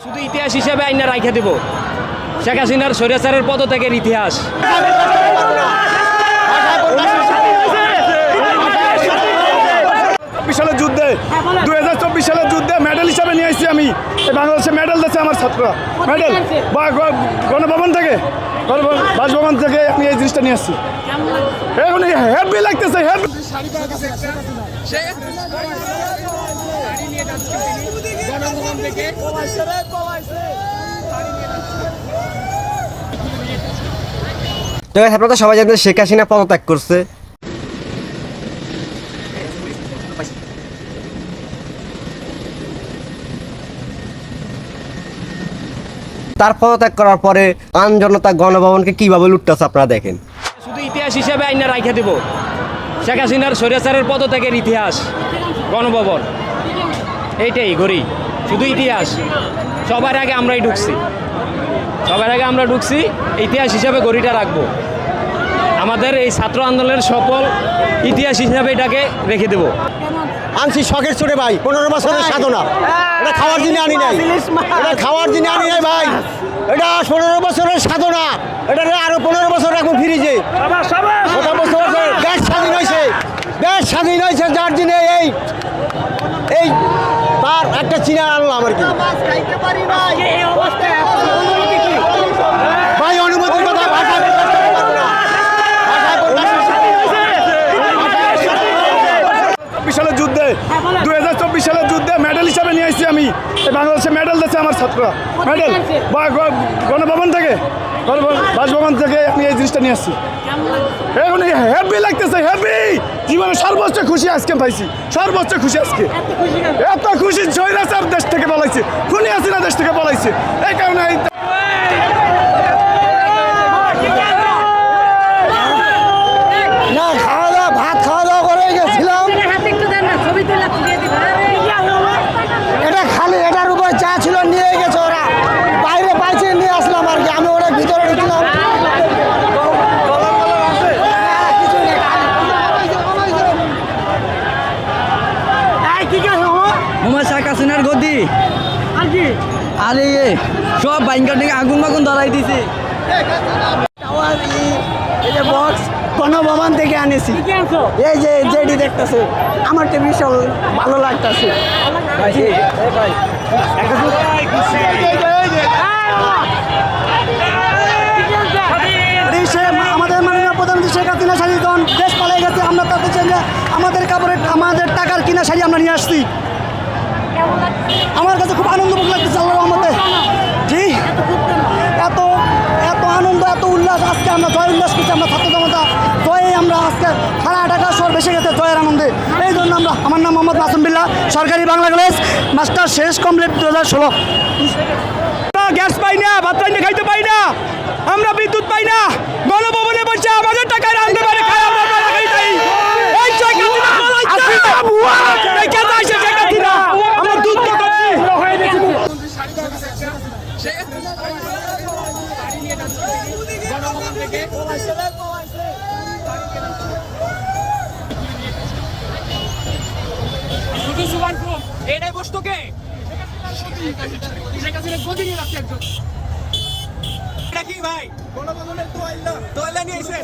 শুধু ইতিহাস হিসেবে আইনা রাইখে দেব শেখ হাসিনার স্বৈরাচারের পদত্যাগের ইতিহাস। সালের যুদ্ধে 2024 সালের যুদ্ধে মেডেল হিসাবে নিয়ে আসছি আমি। বাংলাদেশে মেডেল দিচ্ছে আমার ছাত্ররা, মেডেল বা গণভবন থেকে, বাসভবন থেকে আমি এই জিনিসটা নিয়ে আসছি। এখন হ্যাপি লাগতেছে, হ্যাপি। তো আপনারা তো সবাই জানেন শেখ হাসিনা পদত্যাগ করছে। তার পদত্যাগ করার পরে আম জনতা গণভবনকে কিভাবে লুটতেছে আপনারা দেখেন। শুধু ইতিহাস হিসেবে আইনা রাইখে দেব শেখ হাসিনার স্বৈরাচারের পদত্যাগের ইতিহাস, গণভবন এইটাই ঘড়ি, শুধু ইতিহাস। সবার আগে আমরাই ঢুকছি, ইতিহাস হিসাবে ঘড়িটা রাখবো। আমাদের এই ছাত্র আন্দোলনের সফল ইতিহাস হিসাবে এটাকে রেখে দেব। আনছি শখের চোটে ভাই, 15 বছরের সাধনা, এটা খাওয়ার জন্য আনি নাই, ভাই, এটা 15 বছরের সাধনা, এটা আরো 15 বছর রাখবো ফ্রিজে। দেশ স্বাধীন হয়েছে, যার জন্য এই তার একটা চিনা আনলাম আর কি ভাই, অনুমতির কথা ভাষা সালের যুদ্ধে 2024 সালের যুদ্ধে মেডেল হিসাবে নিয়ে আসছি আমি। বাংলাদেশে মেডেল দিচ্ছে আমার ছাত্ররা, মেডেল বা গণভবন থেকে, বাসভবন থেকে আমি এই জিনিসটা নিয়ে আসছি। এখন হ্যাপি লাগতেছে, হ্যাপি। জীবনে সর্বোচ্চ খুশি আজকে পাইছি, সর্বোচ্চ খুশি আজকে। এত খুশি স্বৈরাচার দেশ থেকে পালাইছে, খুনি হাসিনা দেশ থেকে পালাইছে। এই কারণে ভাত খাওয়া দাওয়া করে গেছিলাম, এটা খালি এটার উপর চা ছিল নিয়ে গেছে ওরা, বাইরে পাইছে নিয়ে আসলাম আর কি। আমি ওরা ভিতরে ঢুকলাম, শেখ হাসিনার গদি আর সব বাইঙ্গার থেকে আগুন বাগুন ধরাই দিছে। বক্স গণভবন থেকে আনেছি, এই যে যেটি দেখতেছে আমার তো বিশাল ভালো লাগতেছে। আমাদের মাননীয় প্রধানমন্ত্রী শেখ হাসিনা শাড়ি যখন দেশ পালাই গেছে, আমরা তাদের জন্য আমাদের টাকার কিনা শাড়ি আমরা নিয়ে আসছি। আমার কাছে খুব আনন্দ লাগতেছে আল্লাহর রহমতে। জি, এত এত আনন্দ, এত উল্লাস আজকে আমরা জয় উল্লাস করছি। আমরা ছাত্র জনতা জয়ে আমরা আজকে সারা ঢাকা শহর বেসে গেছে জয়ের আনন্দে। এই জন্য আমার নাম মোহাম্মদ মাসুম বিল্লাহ, সরকারি বাংলা কলেজ মাস্টার শেষ কমপ্লিট 2016। গ্যাস পাই না, ভাত পাই না, খাইতে পাই না, আমরা বিদ্যুৎ পাই না, গণভবনে বসে আমাদের টাকায় রাখতে পারে খাই, আমরা আমরা দুধ এটাই বসতো কে? এটা কি ভাই? তোয়াল্লা নিয়ে এসেছেন?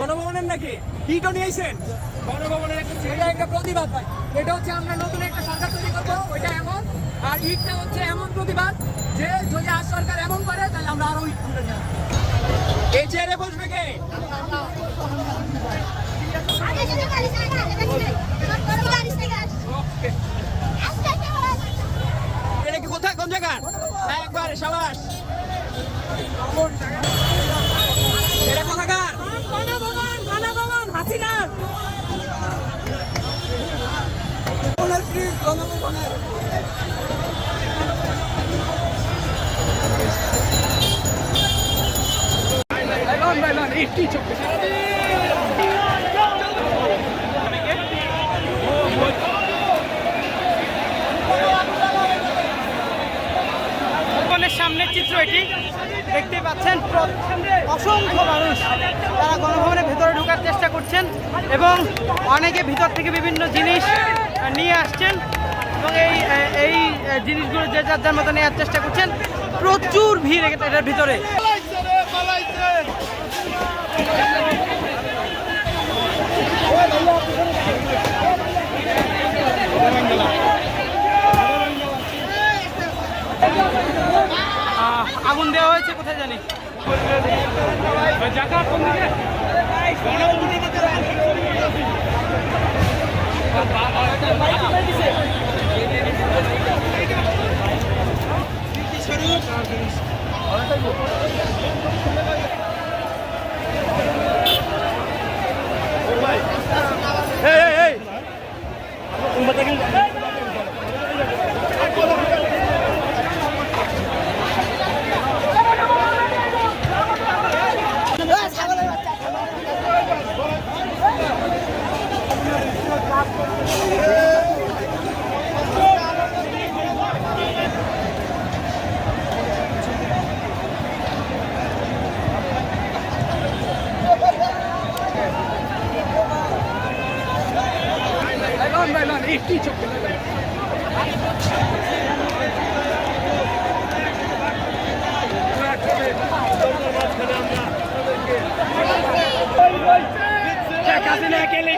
গণভবনের নাকি ইটও নিয়ে আসেন? গণভবনের একটা প্রতিবাদ ভাই, এটা হচ্ছে আমরা নতুন একটা সরকার তৈরি করবো, ওইটা এমন। আর ইটটা হচ্ছে এমন প্রতিবাদ যে যদি আর সরকার এমন করে তাহলে আমরা আরো ইট তুলে নেব। এই চেয়ারে বসবে কে? এটা কি কোথায়, কোন জায়গা? একবার সাবাস। গণভবনের সামনের চিত্র এটি দেখতে পাচ্ছেন অসংখ্য মানুষ তারা গণভবনের ভেতরে ঢোকার চেষ্টা করছেন এবং অনেকে ভিতর থেকে বিভিন্ন জিনিস নিয়ে আসছেন এবং এই জিনিসগুলো যে যার যার মতো নেওয়ার চেষ্টা করছেন। প্রচুর ভিড় এটার ভিতরে। আগুন দেওয়া হয়েছে কোথায় জানি। Casi le que le